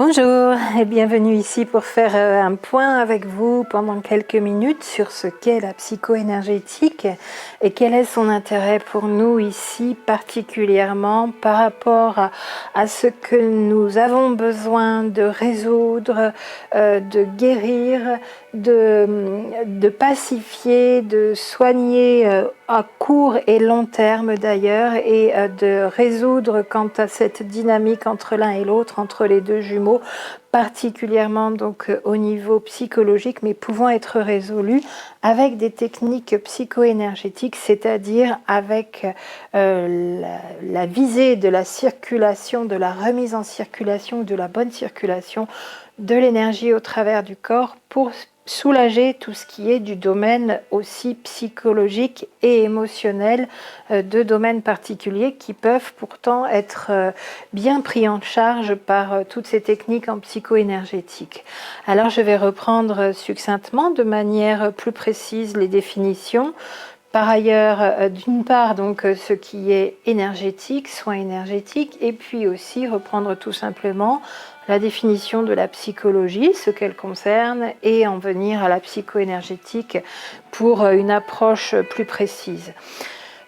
Bonjour et bienvenue ici pour faire un point avec vous pendant quelques minutes sur ce qu'est la psycho-énergétique et quel est son intérêt pour nous ici particulièrement par rapport à ce que nous avons besoin de résoudre, de guérir, de pacifier, de soigner à court et long terme d'ailleurs et de résoudre quant à cette dynamique entre l'un et l'autre, entre les deux jumeaux, particulièrement donc au niveau psychologique, mais pouvant être résolus avec des techniques psycho-énergétiques, c'est-à-dire avec la visée de la circulation, de la remise en circulation, de la bonne circulation de l'énergie au travers du corps pour soulager tout ce qui est du domaine aussi psychologique et émotionnel, deux domaines particuliers qui peuvent pourtant être bien pris en charge par toutes ces techniques en psycho-énergétique. Alors je vais reprendre succinctement de manière plus précise les définitions. Par ailleurs, d'une part, donc ce qui est énergétique, soin énergétique, et puis aussi reprendre tout simplement la définition de la psychologie, ce qu'elle concerne, et en venir à la psycho-énergétique pour une approche plus précise.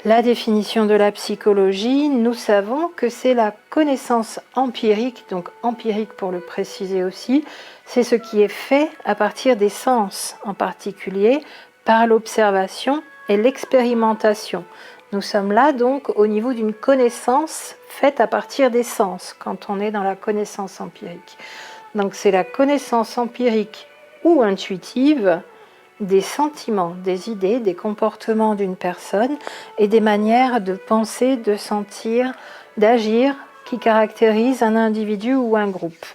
La définition de la psychologie, nous savons que c'est la connaissance empirique, donc empirique pour le préciser aussi, c'est ce qui est fait à partir des sens, en particulier par l'observation et l'expérimentation. Nous sommes là donc au niveau d'une connaissance faite à partir des sens, quand on est dans la connaissance empirique. Donc c'est la connaissance empirique ou intuitive des sentiments, des idées, des comportements d'une personne et des manières de penser, de sentir, d'agir qui caractérisent un individu ou un groupe.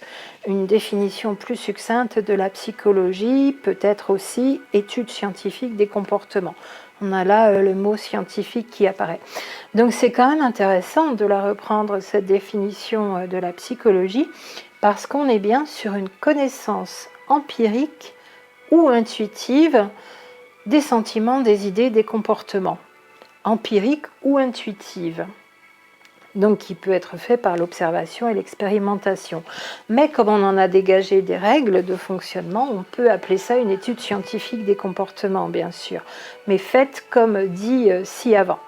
Une définition plus succincte de la psychologie peut être aussi étude scientifique des comportements. On a là le mot scientifique qui apparaît. Donc c'est quand même intéressant de la reprendre, cette définition de la psychologie, parce qu'on est bien sur une connaissance empirique ou intuitive des sentiments, des idées, des comportements. Empirique ou intuitive. Donc qui peut être fait par l'observation et l'expérimentation. Mais comme on en a dégagé des règles de fonctionnement, on peut appeler ça une étude scientifique des comportements, bien sûr, mais faite comme dit ci-avant.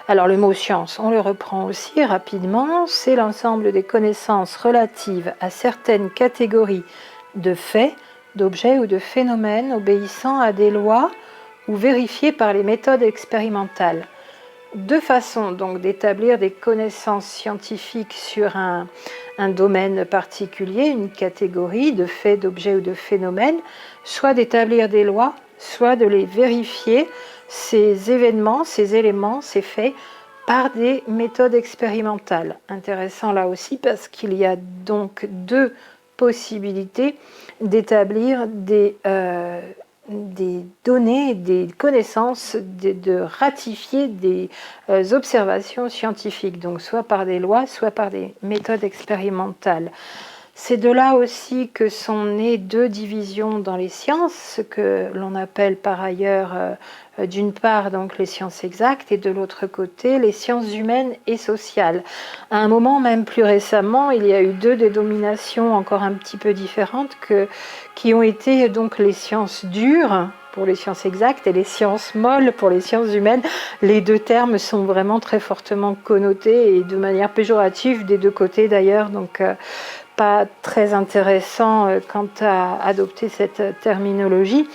Alors le mot science, on le reprend aussi rapidement, c'est l'ensemble des connaissances relatives à certaines catégories de faits, d'objets ou de phénomènes obéissant à des lois ou vérifiés par les méthodes expérimentales. Deux façons donc d'établir des connaissances scientifiques sur un domaine particulier, une catégorie de faits, d'objets ou de phénomènes, soit d'établir des lois, soit de les vérifier, ces événements, ces éléments, ces faits, par des méthodes expérimentales. Intéressant là aussi parce qu'il y a donc deux possibilités d'établir des données, des connaissances, de ratifier des observations scientifiques, donc soit par des lois, soit par des méthodes expérimentales. C'est de là aussi que sont nées deux divisions dans les sciences, ce que l'on appelle par ailleurs d'une part donc les sciences exactes et de l'autre côté les sciences humaines et sociales. À un moment même plus récemment, il y a eu deux dénominations encore un petit peu différentes qui ont été donc les sciences dures pour les sciences exactes et les sciences molles pour les sciences humaines. Les deux termes sont vraiment très fortement connotés et de manière péjorative des deux côtés d'ailleurs, donc pas très intéressant quant à adopter cette terminologie,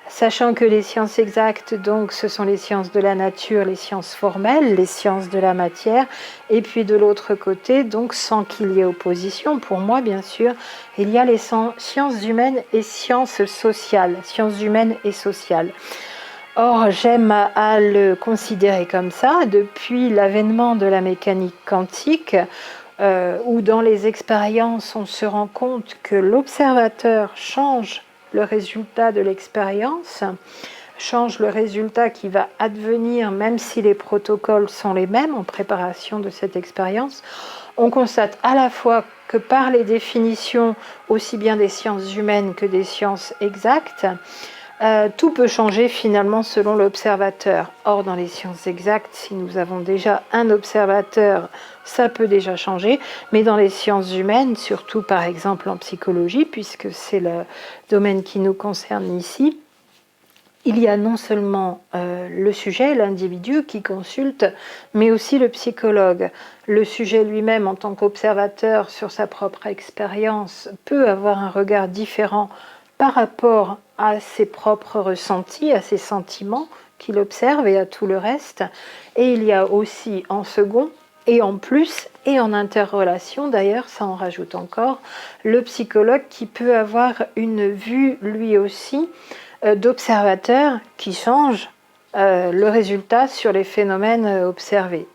sachant que les sciences exactes, donc, ce sont les sciences de la nature, les sciences formelles, les sciences de la matière, et puis de l'autre côté, donc sans qu'il y ait opposition, pour moi bien sûr, il y a les sciences humaines et sciences sociales, sciences humaines et sociales. Or, j'aime à le considérer comme ça, depuis l'avènement de la mécanique quantique, où dans les expériences on se rend compte que l'observateur change le résultat de l'expérience, change le résultat qui va advenir même si les protocoles sont les mêmes en préparation de cette expérience. On constate à la fois que par les définitions aussi bien des sciences humaines que des sciences exactes, Tout peut changer finalement selon l'observateur. Or, dans les sciences exactes, si nous avons déjà un observateur, ça peut déjà changer. Mais dans les sciences humaines, surtout par exemple en psychologie, puisque c'est le domaine qui nous concerne ici, il y a non seulement le sujet, l'individu qui consulte, mais aussi le psychologue. Le sujet lui-même, en tant qu'observateur sur sa propre expérience, peut avoir un regard différent par rapport à ses propres ressentis, à ses sentiments qu'il observe et à tout le reste. Et il y a aussi en second, et en plus, et en interrelation d'ailleurs, ça en rajoute encore, le psychologue qui peut avoir une vue lui aussi d'observateur qui change le résultat sur les phénomènes observés.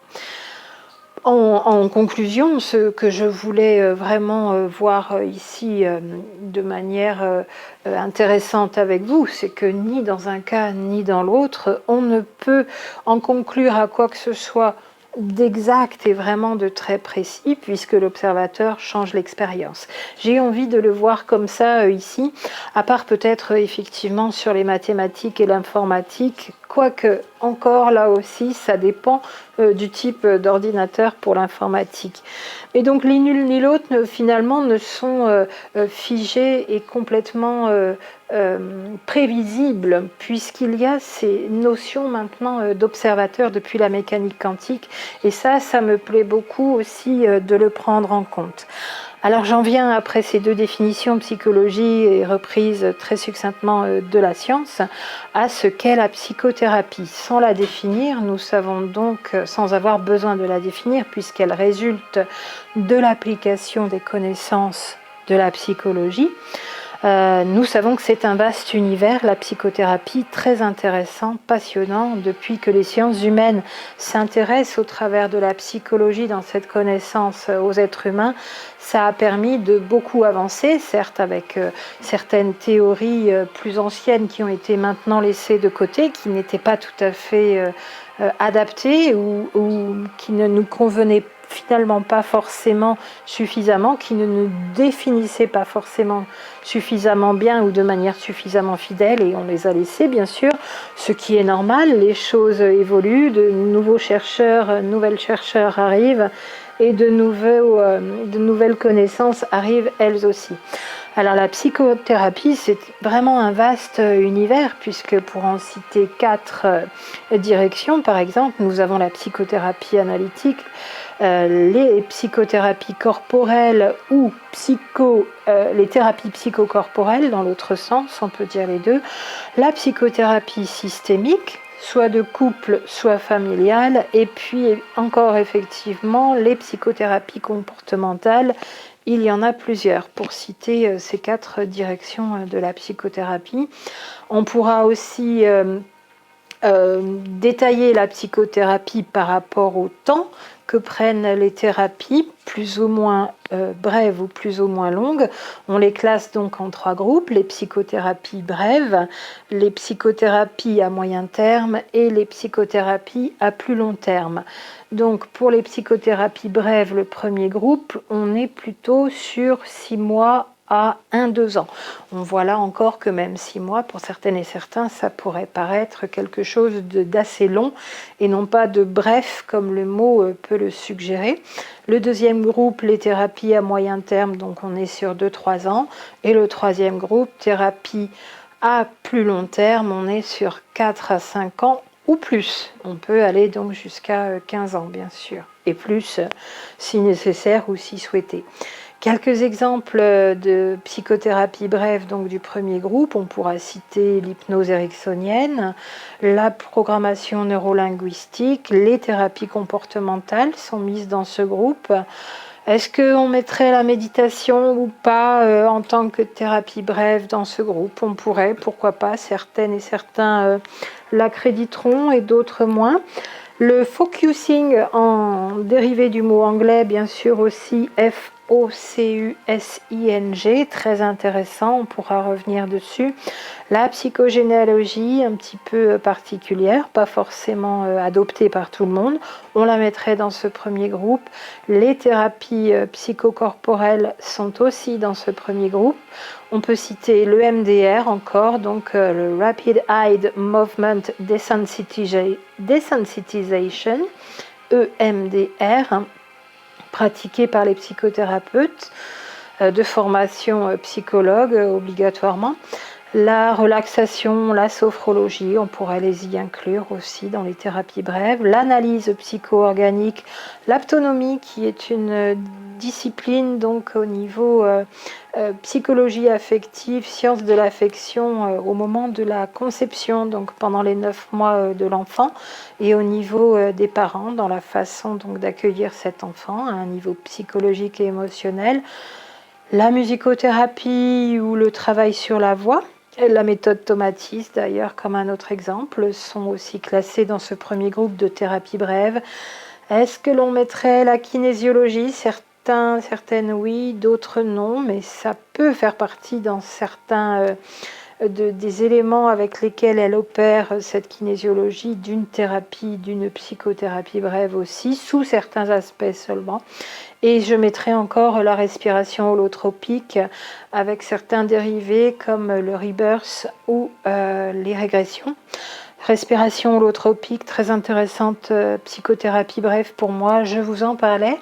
En conclusion, ce que je voulais vraiment voir ici de manière intéressante avec vous, c'est que ni dans un cas ni dans l'autre, on ne peut en conclure à quoi que ce soit d'exact et vraiment de très précis, puisque l'observateur change l'expérience. J'ai envie de le voir comme ça ici, à part peut-être effectivement sur les mathématiques et l'informatique, quoique encore là aussi ça dépend du type d'ordinateur pour l'informatique. Et donc ni l'une ni l'autre finalement ne sont figés et complètement prévisibles, puisqu'il y a ces notions maintenant d'observateur depuis la mécanique quantique, et ça me plaît beaucoup aussi de le prendre en compte. Alors j'en viens, après ces deux définitions, psychologie et reprise très succinctement de la science, à ce qu'est la psychothérapie. Sans la définir, nous savons donc, sans avoir besoin de la définir, puisqu'elle résulte de l'application des connaissances de la psychologie, nous savons que c'est un vaste univers, la psychothérapie, très intéressant, passionnant. Depuis que les sciences humaines s'intéressent au travers de la psychologie dans cette connaissance aux êtres humains, ça a permis de beaucoup avancer, certes avec certaines théories plus anciennes qui ont été maintenant laissées de côté, qui n'étaient pas tout à fait adaptées ou qui ne nous convenaient finalement pas forcément suffisamment, qui ne nous définissaient pas forcément suffisamment bien ou de manière suffisamment fidèle, et on les a laissés bien sûr, ce qui est normal. Les choses évoluent, de nouveaux chercheurs, nouvelles chercheurs arrivent, et de nouvelles connaissances arrivent elles aussi. Alors la psychothérapie, c'est vraiment un vaste univers, puisque pour en citer 4 directions, par exemple, nous avons la psychothérapie analytique, les psychothérapies corporelles ou les thérapies psychocorporelles dans l'autre sens, on peut dire les deux, la psychothérapie systémique, soit de couple, soit familiale, et puis encore effectivement les psychothérapies comportementales. Il y en a plusieurs pour citer ces 4 directions de la psychothérapie. On pourra aussi détailler la psychothérapie par rapport au temps que prennent les thérapies, plus ou moins brèves ou plus ou moins longues. On les classe donc en 3 groupes, les psychothérapies brèves, les psychothérapies à moyen terme et les psychothérapies à plus long terme. Donc pour les psychothérapies brèves, le premier groupe, on est plutôt sur 6 mois à 1-2 ans. On voit là encore que même 6 mois, pour certaines et certains, ça pourrait paraître quelque chose d'assez long et non pas de bref comme le mot peut le suggérer. Le deuxième groupe, les thérapies à moyen terme, donc on est sur 2-3 ans. Et le troisième groupe, thérapie à plus long terme, on est sur 4 à 5 ans ou plus. On peut aller donc jusqu'à 15 ans bien sûr, et plus si nécessaire ou si souhaité. Quelques exemples de psychothérapie brève donc du premier groupe, on pourra citer l'hypnose ericksonienne, la programmation neurolinguistique, les thérapies comportementales sont mises dans ce groupe. Est-ce qu'on mettrait la méditation ou pas en tant que thérapie brève dans ce groupe? On pourrait, pourquoi pas, certaines et certains l'accréditeront et d'autres moins. Le focusing, en dérivé du mot anglais, bien sûr aussi OCUSING, très intéressant, on pourra revenir dessus. La psychogénéalogie, un petit peu particulière, pas forcément adoptée par tout le monde, on la mettrait dans ce premier groupe. Les thérapies psychocorporelles sont aussi dans ce premier groupe. On peut citer le MDR encore, donc le Rapid Eye Movement Desensitization, EMDR, pratiqué par les psychothérapeutes de formation psychologue obligatoirement. La relaxation, la sophrologie, on pourrait les y inclure aussi dans les thérapies brèves. L'analyse psycho-organique, l'aptonomie qui est une discipline donc au niveau psychologie affective, science de l'affection au moment de la conception, donc pendant les 9 mois de l'enfant, et au niveau des parents, dans la façon donc d'accueillir cet enfant à un niveau psychologique et émotionnel. La musicothérapie ou le travail sur la voix, la méthode Tomatis d'ailleurs comme un autre exemple, sont aussi classés dans ce premier groupe de thérapie brève. Est-ce que l'on mettrait la kinésiologie? Certaines oui, d'autres non, mais ça peut faire partie dans certains des éléments avec lesquels elle opère cette kinésiologie d'une thérapie, d'une psychothérapie brève aussi, sous certains aspects seulement. Et je mettrai encore la respiration holotropique avec certains dérivés comme le rebirth ou les régressions. Respiration holotropique, très intéressante, psychothérapie brève pour moi, je vous en parlais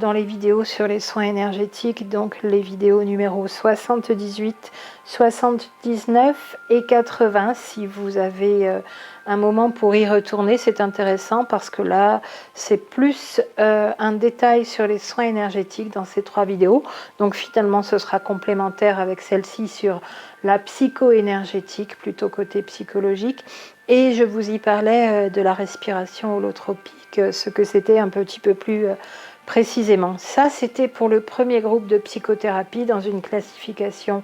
dans les vidéos sur les soins énergétiques, donc les vidéos numéro 78, 79 et 80. Si vous avez un moment pour y retourner, c'est intéressant parce que là, c'est plus un détail sur les soins énergétiques dans ces 3 vidéos. Donc finalement, ce sera complémentaire avec celle-ci sur la psycho-énergétique, plutôt côté psychologique. Et je vous y parlais de la respiration holotropique, ce que c'était un petit peu plus précisément. Ça, c'était pour le premier groupe de psychothérapie dans une classification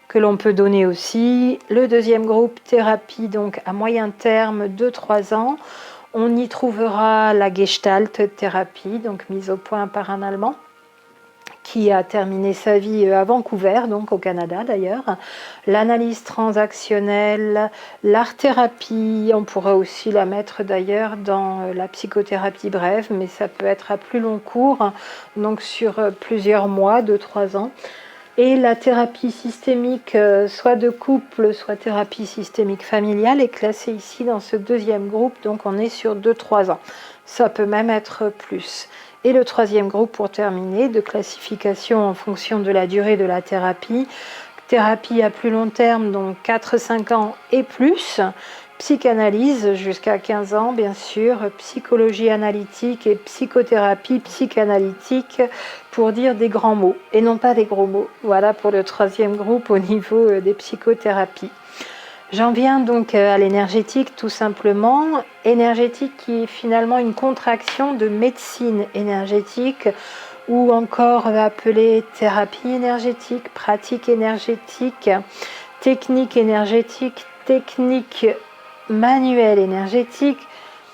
que l'on peut donner aussi. Le deuxième groupe, thérapie donc à moyen terme, 2-3 ans. On y trouvera la Gestalt thérapie, donc mise au point par un Allemand, qui a terminé sa vie à Vancouver, donc au Canada d'ailleurs. L'analyse transactionnelle, l'art-thérapie, on pourrait aussi la mettre d'ailleurs dans la psychothérapie brève, mais ça peut être à plus long cours, donc sur plusieurs mois, 2-3 ans. Et la thérapie systémique, soit de couple, soit thérapie systémique familiale, est classée ici dans ce deuxième groupe, donc on est sur 2-3 ans. Ça peut même être plus. Et le troisième groupe, pour terminer, de classification en fonction de la durée de la thérapie. Thérapie à plus long terme, donc 4-5 ans et plus. Psychanalyse jusqu'à 15 ans, bien sûr. Psychologie analytique et psychothérapie psychanalytique, pour dire des grands mots et non pas des gros mots. Voilà pour le troisième groupe au niveau des psychothérapies. J'en viens donc à l'énergétique tout simplement. Énergétique qui est finalement une contraction de médecine énergétique, ou encore appelée thérapie énergétique, pratique énergétique, technique énergétique, technique manuelle énergétique,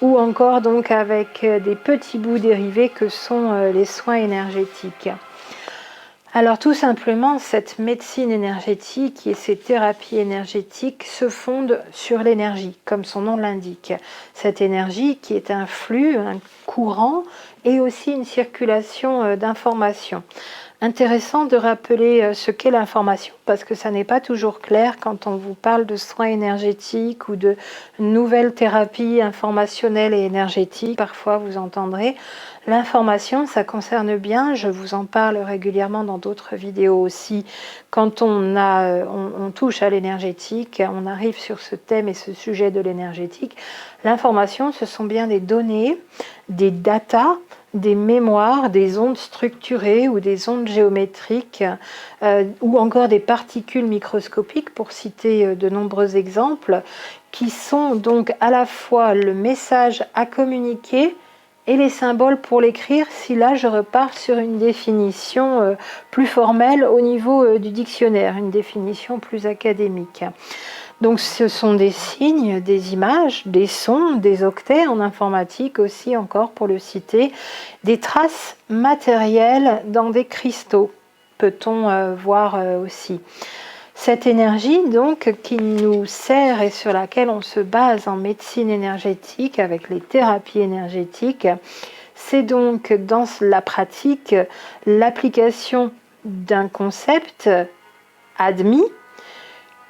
ou encore donc avec des petits bouts dérivés que sont les soins énergétiques. Alors tout simplement, cette médecine énergétique et ces thérapies énergétiques se fondent sur l'énergie, comme son nom l'indique. Cette énergie qui est un flux, un courant, et aussi une circulation d'informations. Intéressant de rappeler ce qu'est l'information, parce que ça n'est pas toujours clair quand on vous parle de soins énergétiques ou de nouvelles thérapies informationnelles et énergétiques. Parfois vous entendrez. L'information, ça concerne bien, je vous en parle régulièrement dans d'autres vidéos aussi, quand on touche à l'énergétique, on arrive sur ce thème et ce sujet de l'énergétique. L'information, ce sont bien des données, des datas, des mémoires, des ondes structurées ou des ondes géométriques, ou encore des particules microscopiques, pour citer de nombreux exemples, qui sont donc à la fois le message à communiquer et les symboles pour l'écrire, si là je repars sur une définition plus formelle au niveau du dictionnaire, une définition plus académique. Donc ce sont des signes, des images, des sons, des octets en informatique aussi encore pour le citer, des traces matérielles dans des cristaux, peut-on voir aussi. Cette énergie donc qui nous sert et sur laquelle on se base en médecine énergétique avec les thérapies énergétiques, c'est donc dans la pratique l'application d'un concept admis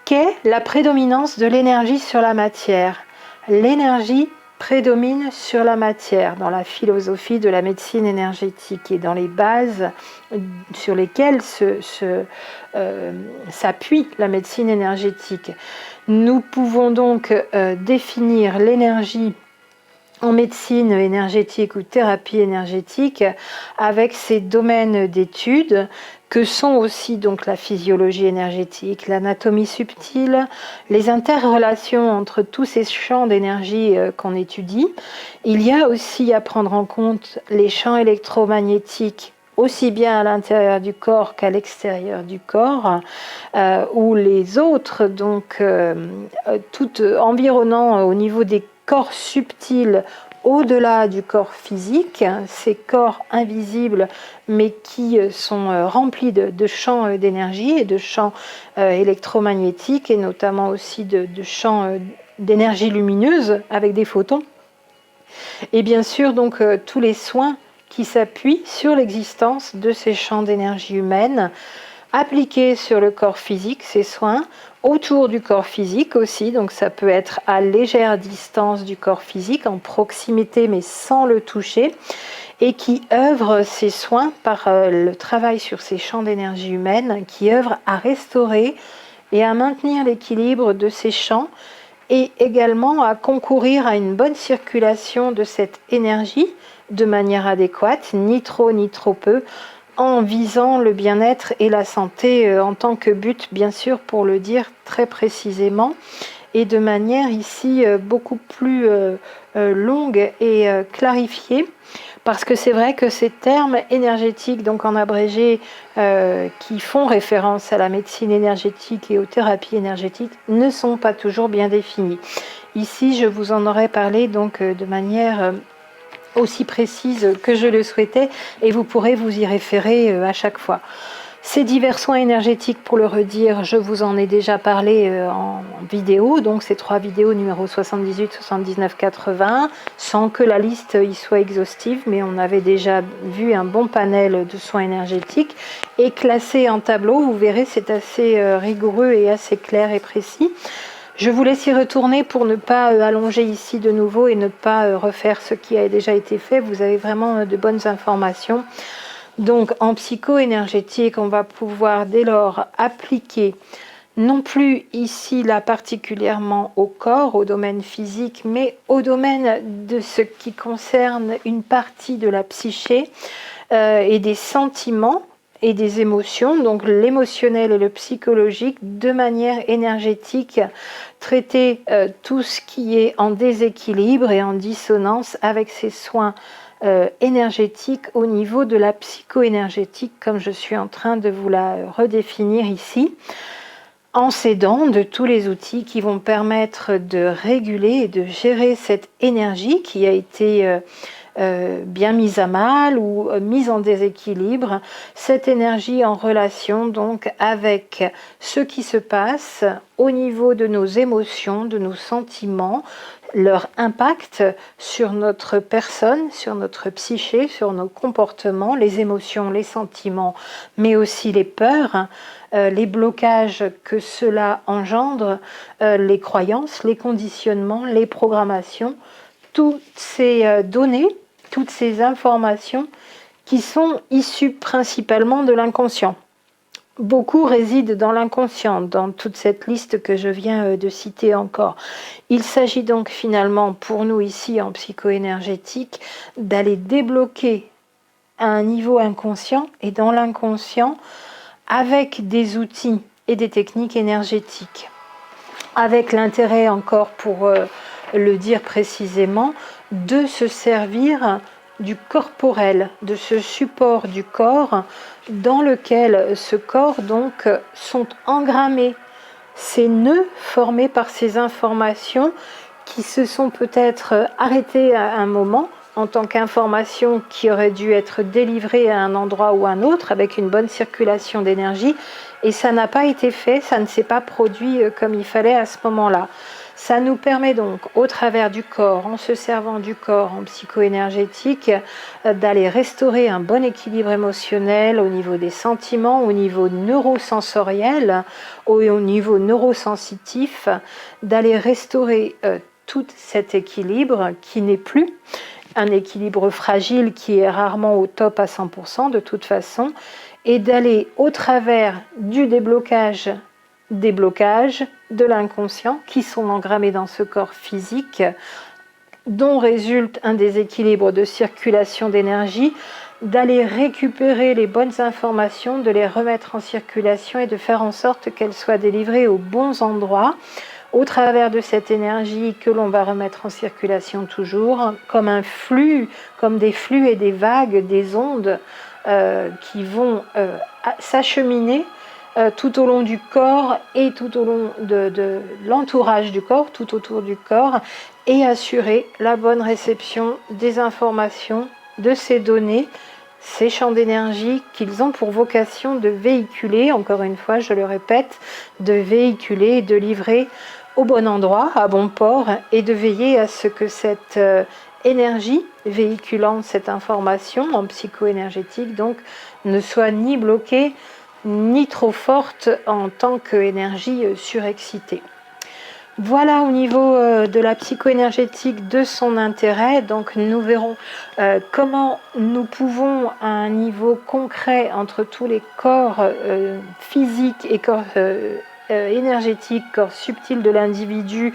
qu'est la prédominance de l'énergie sur la matière. L'énergie prédomine sur la matière dans la philosophie de la médecine énergétique et dans les bases sur lesquelles s'appuie la médecine énergétique. Nous pouvons donc définir l'énergie en médecine énergétique ou thérapie énergétique avec ces domaines d'études que sont aussi donc la physiologie énergétique, l'anatomie subtile, les interrelations entre tous ces champs d'énergie qu'on étudie. Il y a aussi à prendre en compte les champs électromagnétiques aussi bien à l'intérieur du corps qu'à l'extérieur du corps, ou les autres, donc tout environnant au niveau des corps subtils au-delà du corps physique, ces corps invisibles mais qui sont remplis de champs d'énergie et de champs électromagnétiques et notamment aussi de champs d'énergie lumineuse avec des photons. Et bien sûr donc tous les soins qui s'appuient sur l'existence de ces champs d'énergie humaine appliqués sur le corps physique, ces soins, autour du corps physique aussi, donc ça peut être à légère distance du corps physique, en proximité mais sans le toucher, et qui œuvrent ces soins par le travail sur ces champs d'énergie humaine, qui œuvrent à restaurer et à maintenir l'équilibre de ces champs, et également à concourir à une bonne circulation de cette énergie de manière adéquate, ni trop peu, en visant le bien-être et la santé en tant que but, bien sûr, pour le dire très précisément, et de manière ici beaucoup plus longue et clarifiée, parce que c'est vrai que ces termes énergétiques, donc en abrégé, qui font référence à la médecine énergétique et aux thérapies énergétiques, ne sont pas toujours bien définis. Ici, je vous en aurais parlé donc de manière aussi précise que je le souhaitais, et vous pourrez vous y référer à chaque fois. Ces divers soins énergétiques, pour le redire, je vous en ai déjà parlé en vidéo, donc ces 3 vidéos numéro 78, 79, 80, sans que la liste y soit exhaustive, mais on avait déjà vu un bon panel de soins énergétiques, et classé en tableau, vous verrez, c'est assez rigoureux et assez clair et précis. Je vous laisse y retourner pour ne pas allonger ici de nouveau et ne pas refaire ce qui a déjà été fait. Vous avez vraiment de bonnes informations. Donc en psycho-énergétique, on va pouvoir dès lors appliquer non plus ici là particulièrement au corps, au domaine physique, mais au domaine de ce qui concerne une partie de la psyché et des sentiments et des émotions, donc l'émotionnel et le psychologique, de manière énergétique, traiter tout ce qui est en déséquilibre et en dissonance avec ces soins énergétiques au niveau de la psycho-énergétique, comme je suis en train de vous la redéfinir ici, en s'aidant de tous les outils qui vont permettre de réguler et de gérer cette énergie qui a été bien mise à mal ou mise en déséquilibre, cette énergie en relation donc avec ce qui se passe au niveau de nos émotions, de nos sentiments, leur impact sur notre personne, sur notre psyché, sur nos comportements, les émotions, les sentiments, mais aussi les peurs, les blocages que cela engendre, les croyances, les conditionnements, les programmations, toutes ces données, toutes ces informations qui sont issues principalement de l'inconscient. Beaucoup résident dans l'inconscient, dans toute cette liste que je viens de citer encore. Il s'agit donc finalement pour nous ici en psycho-énergétique d'aller débloquer à un niveau inconscient et dans l'inconscient avec des outils et des techniques énergétiques. Avec l'intérêt encore pour le dire précisément, de se servir du corporel, de ce support du corps dans lequel ce corps donc sont engrammés ces nœuds formés par ces informations qui se sont peut-être arrêtées à un moment en tant qu'information qui aurait dû être délivrée à un endroit ou à un autre avec une bonne circulation d'énergie, et ça n'a pas été fait, ça ne s'est pas produit comme il fallait à ce moment-là. Ça nous permet donc, au travers du corps, en se servant du corps en psycho-énergétique, d'aller restaurer un bon équilibre émotionnel au niveau des sentiments, au niveau neurosensoriel, au niveau neurosensitif, d'aller restaurer tout cet équilibre qui n'est plus un équilibre fragile qui est rarement au top à 100% de toute façon, et d'aller au travers du déblocage des blocages de l'inconscient qui sont engrammés dans ce corps physique, dont résulte un déséquilibre de circulation d'énergie, d'aller récupérer les bonnes informations, de les remettre en circulation et de faire en sorte qu'elles soient délivrées aux bons endroits, au travers de cette énergie que l'on va remettre en circulation toujours, comme un flux, comme des flux et des vagues, des ondes qui vont s'acheminer tout au long du corps et tout au long de l'entourage du corps, tout autour du corps, et assurer la bonne réception des informations, de ces données, ces champs d'énergie qu'ils ont pour vocation de véhiculer, encore une fois, je le répète, de véhiculer et de livrer au bon endroit, à bon port, et de veiller à ce que cette énergie véhiculant cette information en psycho-énergétique donc ne soit ni bloquée ni trop forte en tant qu'énergie surexcitée. Voilà au niveau de la psycho-énergétique de son intérêt. Donc nous verrons comment nous pouvons à un niveau concret entre tous les corps physiques et corps énergétique, corps subtil de l'individu,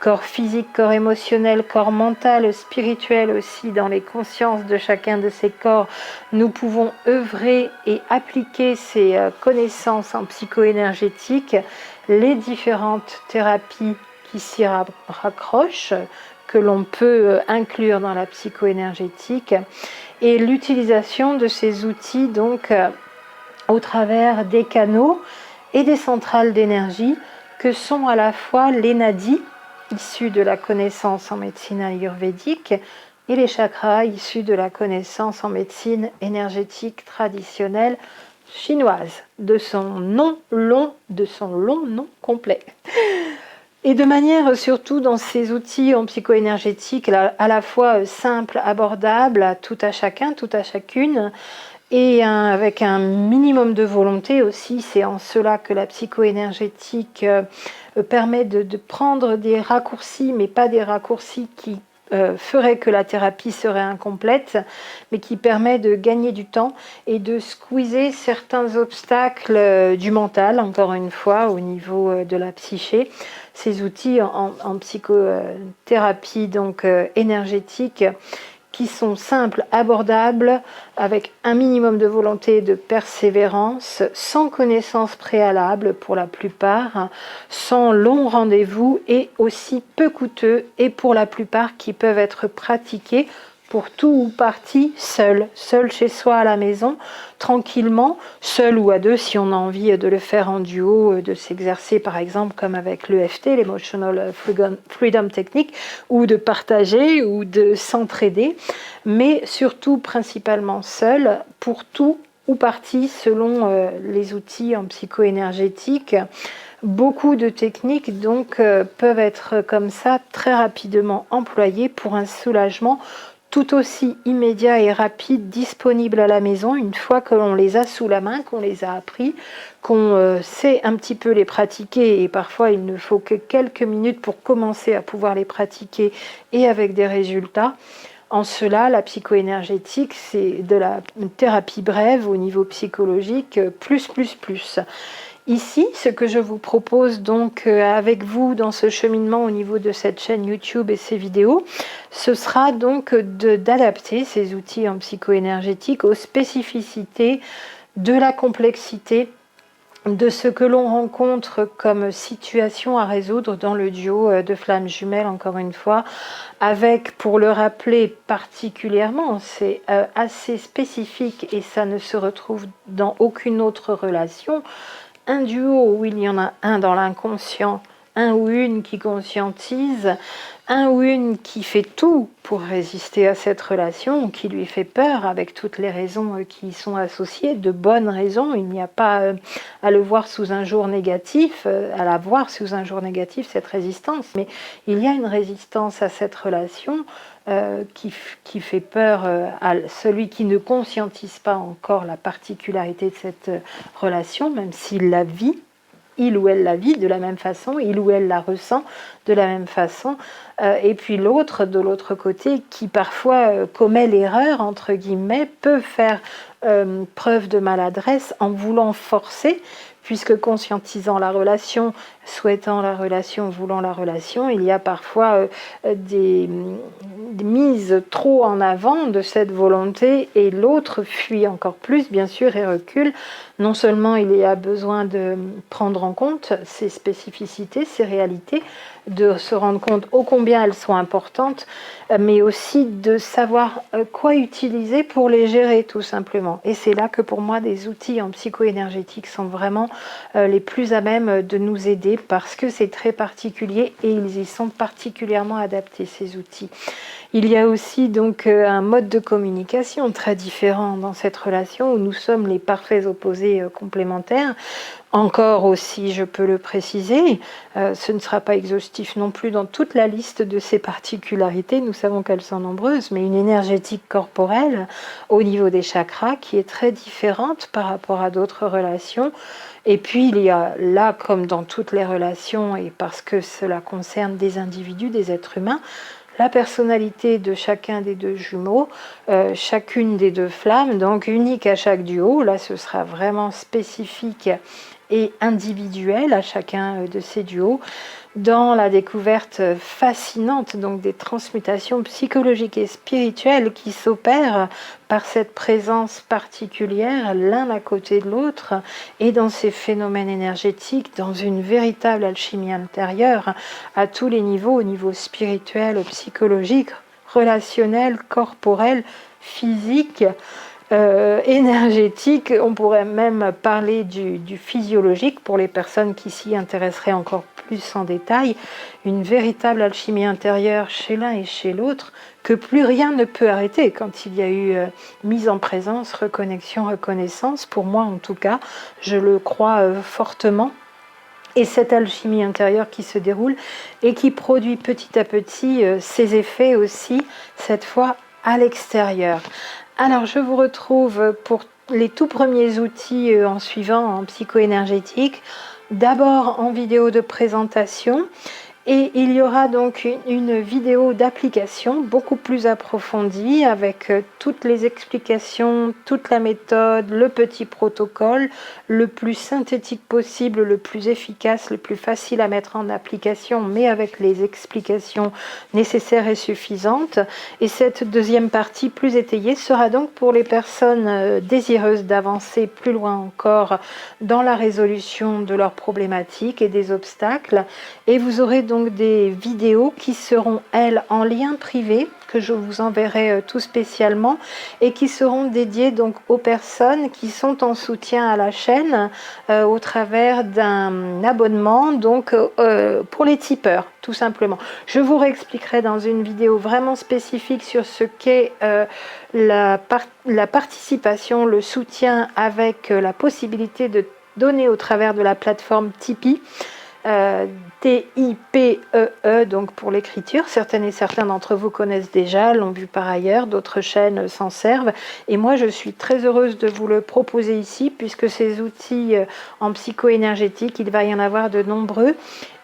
corps physique, corps émotionnel, corps mental, spirituel aussi, dans les consciences de chacun de ces corps, nous pouvons œuvrer et appliquer ces connaissances en psycho-énergétique, les différentes thérapies qui s'y raccrochent, que l'on peut inclure dans la psycho-énergétique, et l'utilisation de ces outils donc au travers des canaux et des centrales d'énergie que sont à la fois les nadis, issus de la connaissance en médecine ayurvédique, et les chakras, issus de la connaissance en médecine énergétique traditionnelle chinoise, de son long nom complet. Et de manière surtout dans ces outils en psycho-énergétique à la fois simples, abordables à tout à chacun, tout à chacune, et avec un minimum de volonté aussi. C'est en cela que la psycho-énergétique permet de prendre des raccourcis, mais pas des raccourcis qui feraient que la thérapie serait incomplète, mais qui permet de gagner du temps et de squeezer certains obstacles du mental, encore une fois, au niveau de la psyché. Ces outils en psychothérapie donc énergétique, qui sont simples, abordables, avec un minimum de volonté et de persévérance, sans connaissance préalable pour la plupart, sans long rendez-vous et aussi peu coûteux, et pour la plupart qui peuvent être pratiqués pour tout ou partie seul chez soi à la maison, tranquillement, seul ou à deux si on a envie de le faire en duo, de s'exercer par exemple comme avec l'EFT, l'Emotional Freedom Technique, ou de partager ou de s'entraider, mais surtout principalement seul pour tout ou partie selon les outils en psycho-énergétique. Beaucoup de techniques donc peuvent être comme ça très rapidement employées pour un soulagement tout aussi immédiat et rapide, disponible à la maison une fois que l'on les a sous la main, qu'on les a appris, qu'on sait un petit peu les pratiquer, et parfois il ne faut que quelques minutes pour commencer à pouvoir les pratiquer et avec des résultats. En cela, la psycho-énergétique, c'est de la thérapie brève au niveau psychologique, plus. Ici, ce que je vous propose donc avec vous dans ce cheminement au niveau de cette chaîne YouTube et ces vidéos, ce sera donc d'adapter ces outils en psycho-énergétique aux spécificités de la complexité de ce que l'on rencontre comme situation à résoudre dans le duo de flammes jumelles, encore une fois, avec, pour le rappeler particulièrement, c'est assez spécifique et ça ne se retrouve dans aucune autre relation, un duo où il y en a un dans l'inconscient, un ou une qui conscientise, un ou une qui fait tout pour résister à cette relation, qui lui fait peur avec toutes les raisons qui y sont associées, de bonnes raisons. Il n'y a pas à le voir sous un jour négatif, à la voir sous un jour négatif, cette résistance. Mais il y a une résistance à cette relation qui fait peur à celui qui ne conscientise pas encore la particularité de cette relation, même s'il la vit. Il ou elle la vit de la même façon, il ou elle la ressent de la même façon, et puis l'autre, de l'autre côté, qui parfois commet l'erreur, entre guillemets, peut faire preuve de maladresse en voulant forcer, puisque conscientisant la relation, souhaitant la relation, voulant la relation, il y a parfois des mises trop en avant de cette volonté, et l'autre fuit encore plus, bien sûr, et recule. Non seulement il y a besoin de prendre en compte ces spécificités, ces réalités, de se rendre compte ô combien elles sont importantes, mais aussi de savoir quoi utiliser pour les gérer, tout simplement. Et c'est là que pour moi des outils en psycho-énergétique sont vraiment les plus à même de nous aider, parce que c'est très particulier et ils y sont particulièrement adaptés, ces outils. Il y a aussi donc un mode de communication très différent dans cette relation où nous sommes les parfaits opposés complémentaires. Encore aussi, je peux le préciser, ce ne sera pas exhaustif non plus dans toute la liste de ces particularités, nous savons qu'elles sont nombreuses, mais une énergétique corporelle au niveau des chakras qui est très différente par rapport à d'autres relations. Et puis il y a là, comme dans toutes les relations, et parce que cela concerne des individus, des êtres humains, la personnalité de chacun des deux jumeaux, chacune des deux flammes, donc unique à chaque duo. Là, ce sera vraiment spécifique et individuel à chacun de ces duos, dans la découverte fascinante donc des transmutations psychologiques et spirituelles qui s'opèrent par cette présence particulière l'un à côté de l'autre, et dans ces phénomènes énergétiques, dans une véritable alchimie intérieure à tous les niveaux, au niveau spirituel, psychologique, relationnel, corporel, physique, énergétique. On pourrait même parler du physiologique pour les personnes qui s'y intéresseraient encore plus en détail. Une véritable alchimie intérieure chez l'un et chez l'autre que plus rien ne peut arrêter quand il y a eu mise en présence, reconnexion, reconnaissance. Pour moi en tout cas, je le crois fortement. Et cette alchimie intérieure qui se déroule et qui produit petit à petit ses effets aussi, cette fois à l'extérieur. Alors je vous retrouve pour les tout premiers outils en suivant en psycho-énergétique, d'abord en vidéo de présentation. Et il y aura donc une vidéo d'application beaucoup plus approfondie avec toutes les explications, toute la méthode, le petit protocole, le plus synthétique possible, le plus efficace, le plus facile à mettre en application, mais avec les explications nécessaires et suffisantes. Et cette deuxième partie plus étayée sera donc pour les personnes désireuses d'avancer plus loin encore dans la résolution de leurs problématiques et des obstacles. Et vous aurez donc des vidéos qui seront, elles, en lien privé, que je vous enverrai tout spécialement, et qui seront dédiées donc aux personnes qui sont en soutien à la chaîne au travers d'un abonnement, donc pour les tipeurs, tout simplement. Je vous réexpliquerai dans une vidéo vraiment spécifique sur ce qu'est la participation, le soutien, avec la possibilité de donner au travers de la plateforme Tipeee. T-I-P-E-E, donc pour l'écriture. Certaines et certains d'entre vous connaissent déjà, l'ont vu par ailleurs, d'autres chaînes s'en servent. Et moi, je suis très heureuse de vous le proposer ici, puisque ces outils en psycho-énergétique, il va y en avoir de nombreux.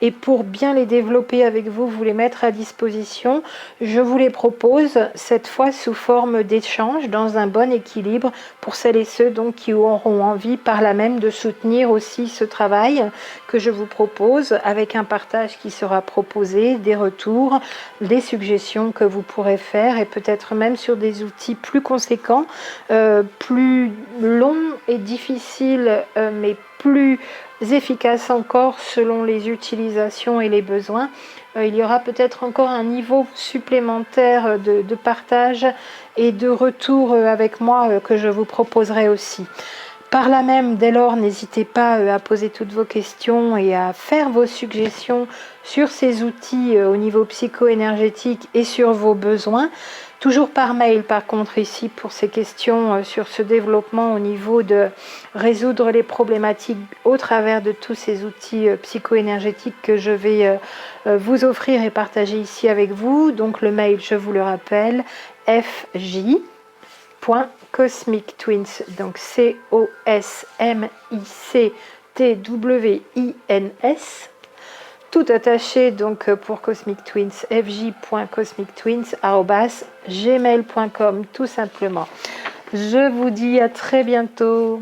Et pour bien les développer avec vous, vous les mettre à disposition, je vous les propose cette fois sous forme d'échange, dans un bon équilibre, pour celles et ceux donc qui auront envie par là même de soutenir aussi ce travail que je vous propose, avec un partage qui sera proposé, des retours, des suggestions que vous pourrez faire, et peut-être même sur des outils plus conséquents, plus longs et difficiles, mais plus efficaces encore selon les utilisations et les besoins. Il y aura peut-être encore un niveau supplémentaire de partage et de retour avec moi que je vous proposerai aussi. Par là même, dès lors, n'hésitez pas à poser toutes vos questions et à faire vos suggestions sur ces outils au niveau psycho-énergétique et sur vos besoins. Toujours par mail, par contre, ici, pour ces questions sur ce développement au niveau de résoudre les problématiques au travers de tous ces outils psycho-énergétiques que je vais vous offrir et partager ici avec vous. Donc le mail, je vous le rappelle, fj.cosmictwins, donc COSMICTWINS, tout attaché donc pour Cosmic Twins, fj.cosmictwins@gmail.com tout simplement. Je vous dis à très bientôt.